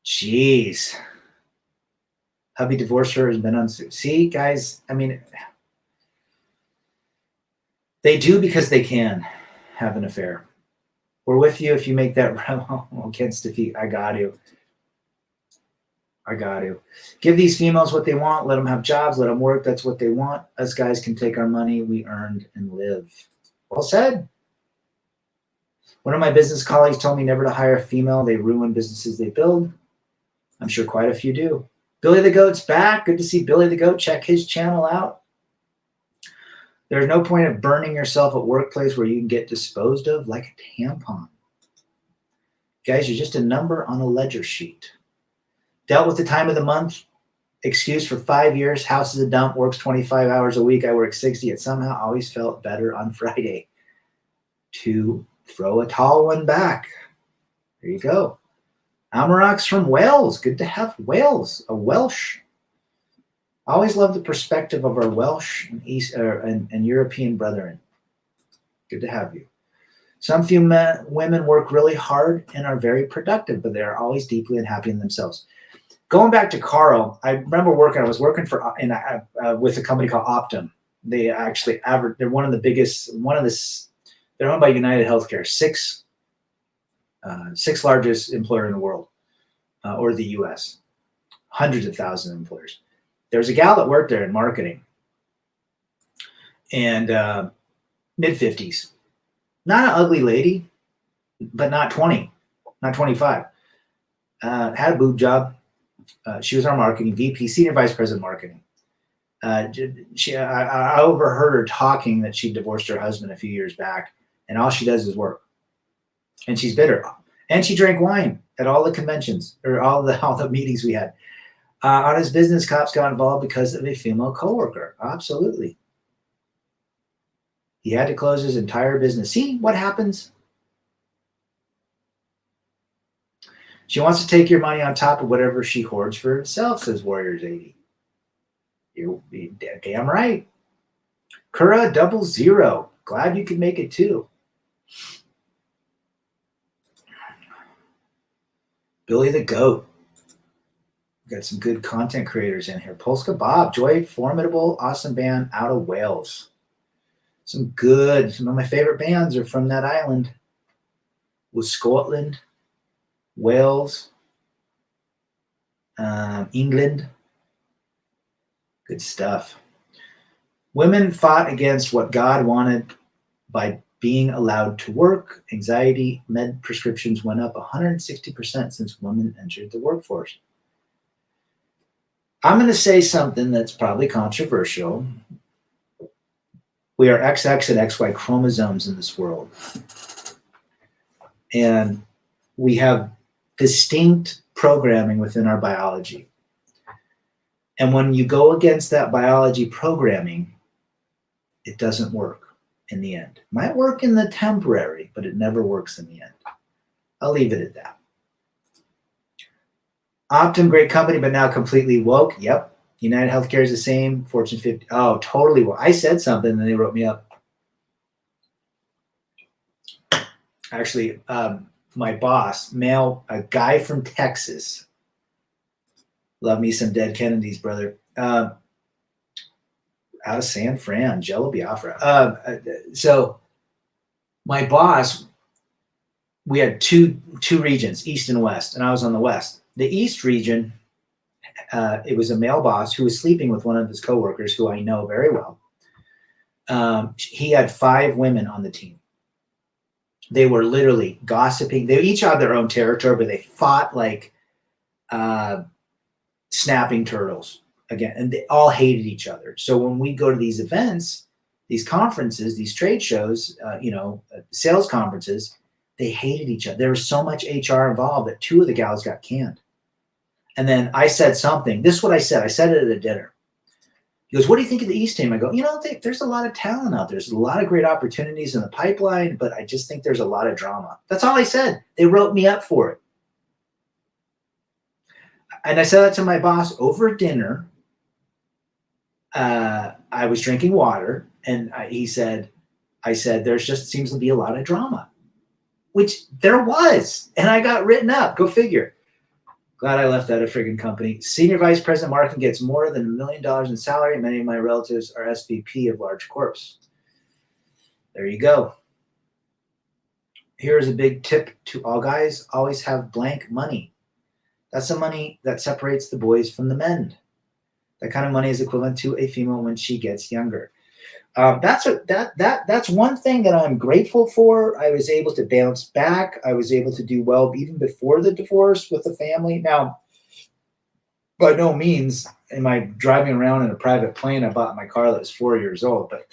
Jeez. Hubby divorced her, has been unsued. See, guys, I mean, they do because they can have an affair. We're with you if you make that rebel against defeat. I got to. Give these females what they want. Let them have jobs. Let them work. That's what they want. Us guys can take our money we earned and live. Well said. One of my business colleagues told me never to hire a female. They ruin businesses they build. I'm sure quite a few do. Billy the Goat's back. Good to see Billy the Goat. Check his channel out. There's no point of burning yourself at workplace where you can get disposed of like a tampon. Guys, you're just a number on a ledger sheet. Dealt with the time of the month. Excuse for 5 years. House is a dump. Works 25 hours a week. I work 60. It somehow always felt better on Friday. To throw a tall one back. There you go. Amarok's from Wales. Good to have Wales. A Welsh I always love the perspective of our Welsh and East and European brethren. Good to have you. Some few women work really hard and are very productive, but they are always deeply unhappy in themselves. Going back to Carl, I remember I was working with a company called Optum. They actually they're one of the biggest, they're owned by United Healthcare, sixth largest employer in the world, or the US, hundreds of thousands of employers. There's a gal that worked there in marketing, and mid-50s. Not an ugly lady, but not 20, not 25. Had a boob job. She was our marketing VP, senior vice president marketing. I overheard her talking that she divorced her husband a few years back, and all she does is work. And she's bitter. And she drank wine at all the conventions, or all the meetings we had. On his business, cops got involved because of a female coworker. Absolutely. He had to close his entire business. See what happens? She wants to take your money on top of whatever she hoards for herself, says Warriors 80. You're damn right. Kura 00. Glad you could make it too. Billy the Goat. Got some good content creators in here. Polska Bob, Joy, formidable, awesome band out of Wales. Some of my favorite bands are from that island. With Scotland, Wales, England. Good stuff. Women fought against what God wanted by being allowed to work. Anxiety med prescriptions went up 160% since women entered the workforce. I'm going to say something that's probably controversial. We are XX and XY chromosomes in this world. And we have distinct programming within our biology. And when you go against that biology programming, it doesn't work in the end. It might work in the temporary, but it never works in the end. I'll leave it at that. Optum, great company, but now completely woke. Yep. United Healthcare is the same. Fortune 50. Oh, totally woke. I said something and they wrote me up. Actually, my boss, male, a guy from Texas. Love me some Dead Kennedys, brother. Out of San Fran, Jello Biafra. So my boss, we had two regions, East and West, and I was on the West. The East region, it was a male boss who was sleeping with one of his coworkers, who I know very well. He had 5 women on the team. They were literally gossiping. They each had their own territory, but they fought like snapping turtles again, and they all hated each other. So when we go to these events, these conferences, these trade shows, sales conferences, they hated each other. There was so much HR involved that 2 of the gals got canned. And then I said something. This is what I said. I said it at a dinner. He goes, what do you think of the East team? I go, there's a lot of talent out there. There's a lot of great opportunities in the pipeline, but I just think there's a lot of drama. That's all I said. They wrote me up for it. And I said that to my boss over dinner. I was drinking water, and I said, there's just seems to be a lot of drama, which there was. And I got written up. Go figure. Glad I left that a friggin' company. Senior vice president marketing gets more than $1 million in salary. Many of my relatives are SVP of large corps. There you go. Here's a big tip to all guys. Always have blank money. That's the money that separates the boys from the men. That kind of money is equivalent to a female when she gets younger. That's one thing that I'm grateful for. I was able to bounce back. I was able to do well even before the divorce with the family. Now, by no means am I driving around in a private plane. I bought my car that was 4 years old. But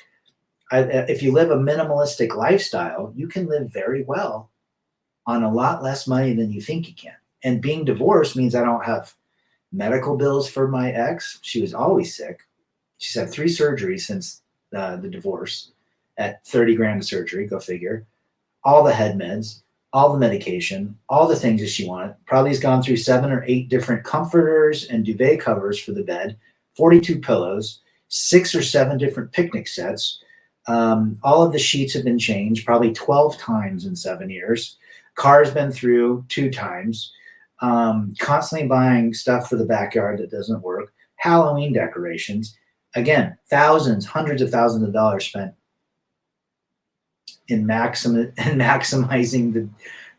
if you live a minimalistic lifestyle, you can live very well on a lot less money than you think you can. And being divorced means I don't have medical bills for my ex. She was always sick. She's had 3 surgeries since the divorce at 30 grand of surgery, go figure. All the head meds, all the medication, all the things that she wanted. Probably has gone through 7 or 8 different comforters and duvet covers for the bed, 42 pillows, 6 or 7 different picnic sets. All of the sheets have been changed probably 12 times in 7 years. Car's been through 2 times. Constantly buying stuff for the backyard that doesn't work. Halloween decorations. Again, thousands, hundreds of thousands of dollars spent in maximizing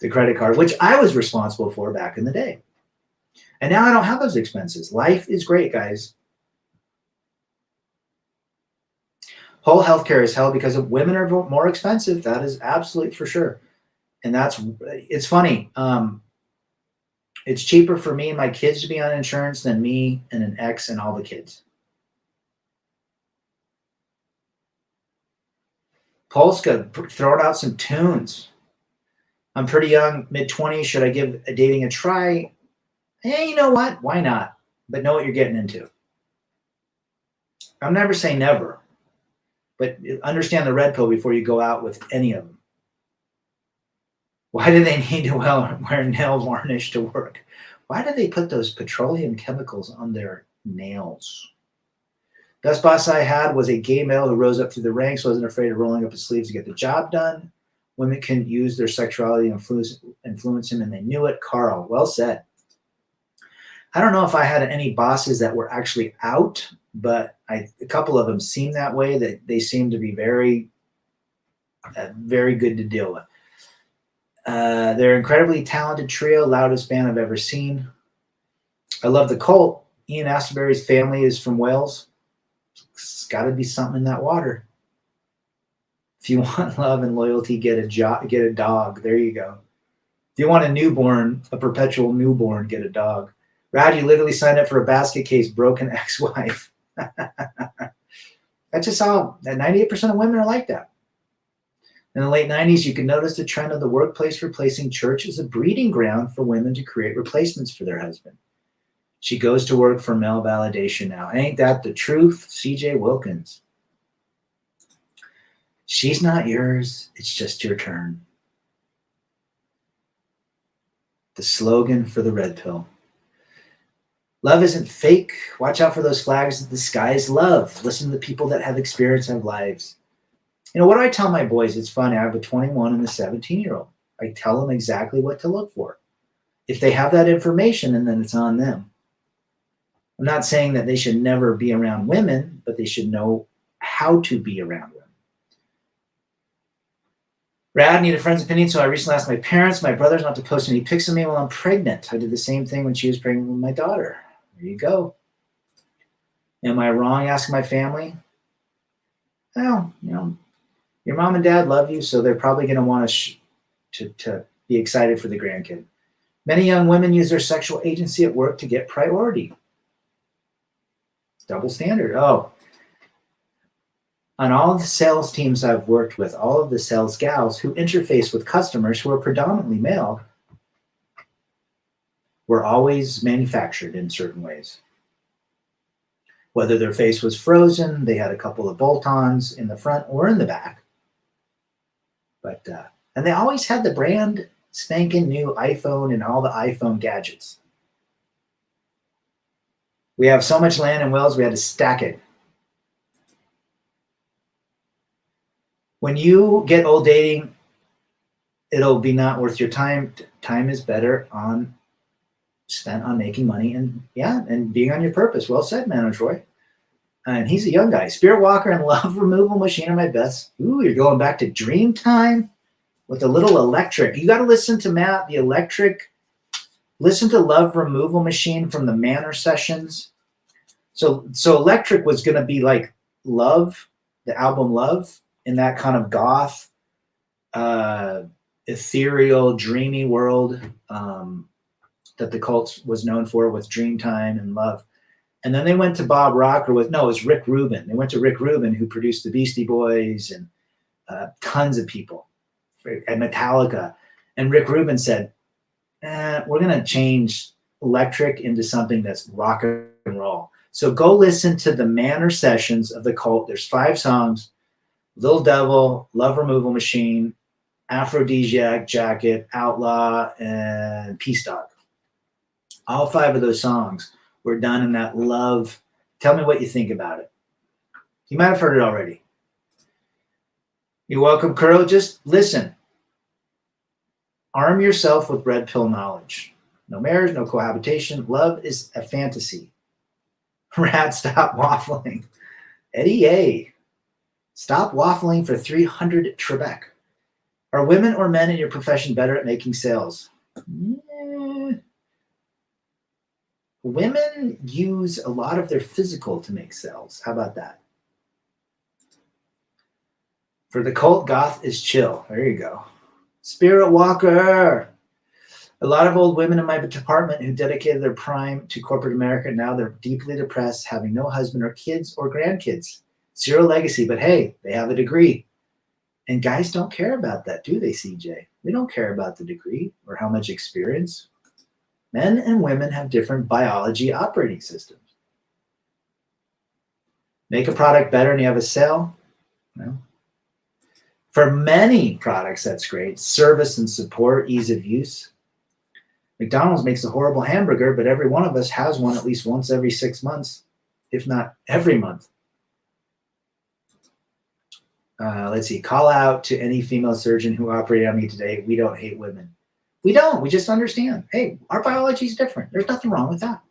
the credit card, which I was responsible for back in the day. And now I don't have those expenses. Life is great, guys. Whole healthcare is hell because of women are more expensive. That is absolutely for sure. And it's funny. It's cheaper for me and my kids to be on insurance than me and an ex and all the kids. Polska throwing out some tunes. I'm pretty young, mid-20s. Should I give dating a try? Hey, you know what? Why not? But know what you're getting into. I'm never saying never, but understand the red pill before you go out with any of them. Why do they need to wear nail varnish to work? Why do they put those petroleum chemicals on their nails? Best boss I had was a gay male who rose up through the ranks, wasn't afraid of rolling up his sleeves to get the job done. Women can use their sexuality to influence him, and they knew it. Carl, well said. I don't know if I had any bosses that were actually out, but a couple of them seemed that way, that they seemed to be very, very good to deal with. They're an incredibly talented trio, loudest band I've ever seen. I love the cult. Ian Astbury's family is from Wales. It's got to be something in that water. If you want love and loyalty, get a dog. There you go. If you want a perpetual newborn, get a dog. Rad, you literally signed up for a basket case, broken ex-wife. That's just how 98% of women are like that. In the late 90s, you could notice the trend of the workplace replacing church as a breeding ground for women to create replacements for their husband. She goes to work for male validation now. Ain't that the truth? CJ Wilkins. She's not yours. It's just your turn. The slogan for the red pill. Love isn't fake. Watch out for those flags that disguise love. Listen to the people that have experience and have lives. You know, what do I tell my boys? It's funny. I have a 21 and a 17-year-old. I tell them exactly what to look for. If they have that information, and then it's on them. I'm not saying that they should never be around women, but they should know how to be around women. Rad, need a friend's opinion, so I recently asked my parents, my brothers, not to post any pics of me while I'm pregnant. I did the same thing when she was pregnant with my daughter. There you go. Am I wrong asking my family? Well, you know, your mom and dad love you, so they're probably going to want to be excited for the grandkid. Many young women use their sexual agency at work to get priority. Double standard. Oh. On all of the sales teams I've worked with, all of the sales gals who interface with customers who are predominantly male were always manufactured in certain ways. Whether their face was frozen, they had a couple of bolt-ons in the front or in the back. But and they always had the brand spanking new iPhone and all the iPhone gadgets. We have so much land in Wales, we had to stack it. When you get old dating, it'll be not worth your time. Time is better spent on making money and being on your purpose. Well said, man, Troy. And he's a young guy. Spirit Walker and Love Removal Machine are my best. Ooh, you're going back to Dream Time with a little electric. You got to listen to Matt, the electric. Listen to Love Removal Machine from the Manor sessions. So electric was going to be like Love, the album Love, in that kind of goth, ethereal, dreamy world that the cult was known for with Dreamtime and Love. And then they went to Bob Rock, it was Rick Rubin. They went to Rick Rubin, who produced the Beastie Boys and tons of people, and Metallica. And Rick Rubin said, we're going to change electric into something that's rock and roll. So go listen to the Manor sessions of the cult. There's 5 songs: Little Devil, Love Removal Machine, Aphrodisiac Jacket, Outlaw, and Peace Dog. All 5 of those songs were done in that love Tell me what you think about it. You might have heard it already. You're welcome, Kuro. Just listen. Arm yourself with red pill knowledge. No marriage, no cohabitation. Love is a fantasy. Rat, stop waffling. Eddie A. Stop waffling for 300 Trebek. Are women or men in your profession better at making sales? Women use a lot of their physical to make sales. How about that? For the cult, goth is chill. There you go. Spirit Walker. A lot of old women in my department who dedicated their prime to corporate America, now they're deeply depressed, having no husband or kids or grandkids. Zero legacy, but hey, they have a degree. And guys don't care about that, do they, CJ? They don't care about the degree or how much experience. Men and women have different biology operating systems. Make a product better and you have a sale? No. For many products, that's great. Service and support, ease of use. McDonald's makes a horrible hamburger, but every one of us has one at least once every 6 months, if not every month. Let's see. Call out to any female surgeon who operated on me today. We don't hate women. We don't. We just understand. Hey, our biology is different. There's nothing wrong with that.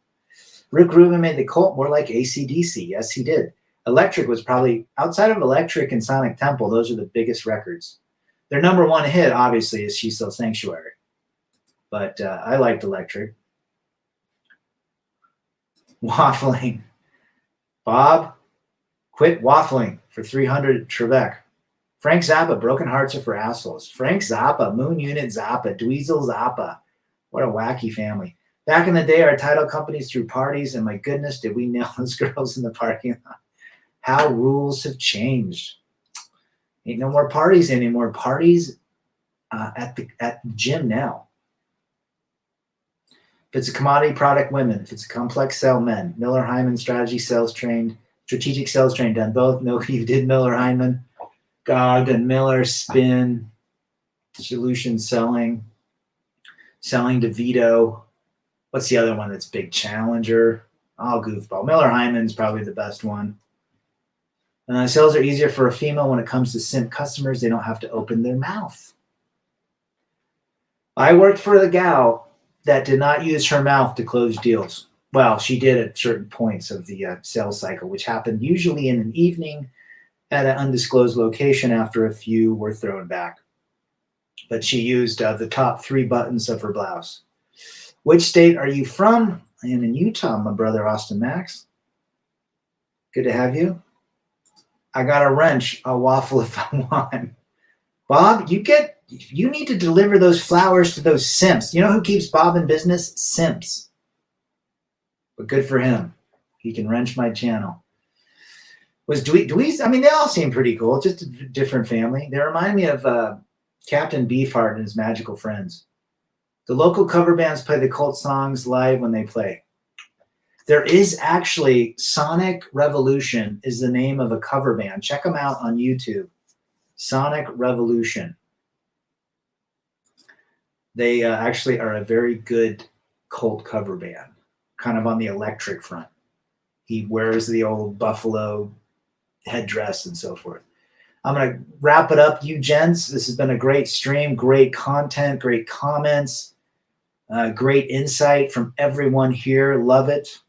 Rick Rubin made the cult more like AC/DC. Yes, he did. Electric was probably, outside of Electric and Sonic Temple, those are the biggest records. Their number one hit, obviously, is She Sells Sanctuary. But I liked Electric. Waffling. Bob, quit waffling for 300 Trebek. Frank Zappa, broken hearts are for assholes. Frank Zappa, Moon Unit Zappa, Dweezil Zappa. What a wacky family. Back in the day, our title companies threw parties, and my goodness, did we nail those girls in the parking lot. How rules have changed. Ain't no more parties anymore. Parties at the gym now. If it's a commodity product, women. If it's a complex sell, men. Miller Hyman, strategic sales trained, done both. No, you did Miller Hyman. God and Miller, spin, solution selling to Vito. What's the other one that's big? Challenger. Oh, goofball. Miller Hyman's probably the best one. Sales are easier for a female when it comes to simp customers. They don't have to open their mouth. I worked for the gal that did not use her mouth to close deals. Well, she did at certain points of the sales cycle, which happened usually in an evening at an undisclosed location after a few were thrown back. But she used the top 3 buttons of her blouse. Which state are you from? I am in Utah, my brother Austin Max. Good to have you. I got a wrench. I'll waffle if I want. Bob, you need to deliver those flowers to those simps. You know who keeps Bob in business? Simps. But good for him. He can wrench my channel. Was Dweez? I mean, they all seem pretty cool. Just a different family. They remind me of Captain Beefheart and his magical friends. The local cover bands play the cult songs live when they play. There is actually Sonic Revolution is the name of a cover band. Check them out on YouTube. Sonic Revolution. They actually are a very good cult cover band, kind of on the electric front. He wears the old buffalo headdress and so forth. I'm going to wrap it up, you gents. This has been a great stream, great content, great comments, great insight from everyone here. Love it.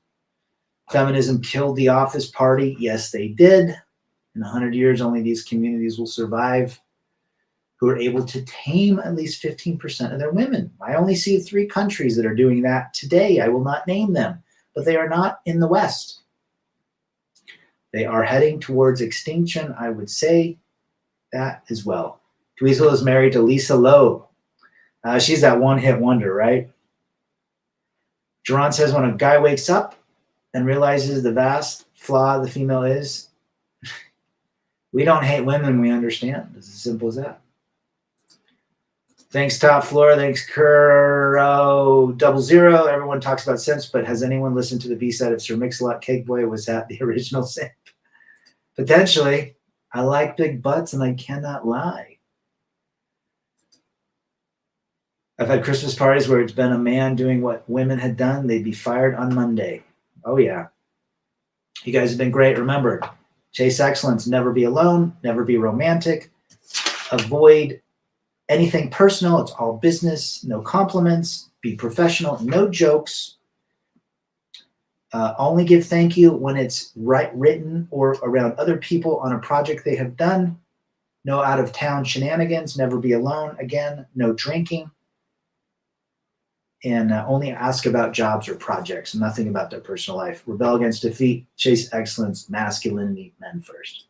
Feminism killed the office party. Yes, they did. In 100 years, only these communities will survive who are able to tame at least 15% of their women. I only see 3 countries that are doing that today. I will not name them, but they are not in the West. They are heading towards extinction. I would say that as well. Dweezil is married to Lisa Loeb. She's that one-hit wonder, right? Geron says when a guy wakes up and realizes the vast flaw the female is, we don't hate women, we understand. It's as simple as that. Thanks, Top Floor. Thanks, Kuro00. Everyone talks about simps, but has anyone listened to the B-side of Sir Mix-a-Lot Cake Boy? Was that the original simp? Potentially. I like big butts, and I cannot lie. I've had Christmas parties where it's been a man doing what women had done. They'd be fired on Monday. Oh, yeah. You guys have been great. Remember, chase excellence, never be alone, never be romantic, avoid anything personal. It's all business, no compliments, be professional, no jokes. Only give thank you when it's written or around other people on a project they have done. No out of town shenanigans, never be alone again, no drinking. And only ask about jobs or projects, nothing about their personal life. Rebel against defeat, chase excellence, masculinity, men first.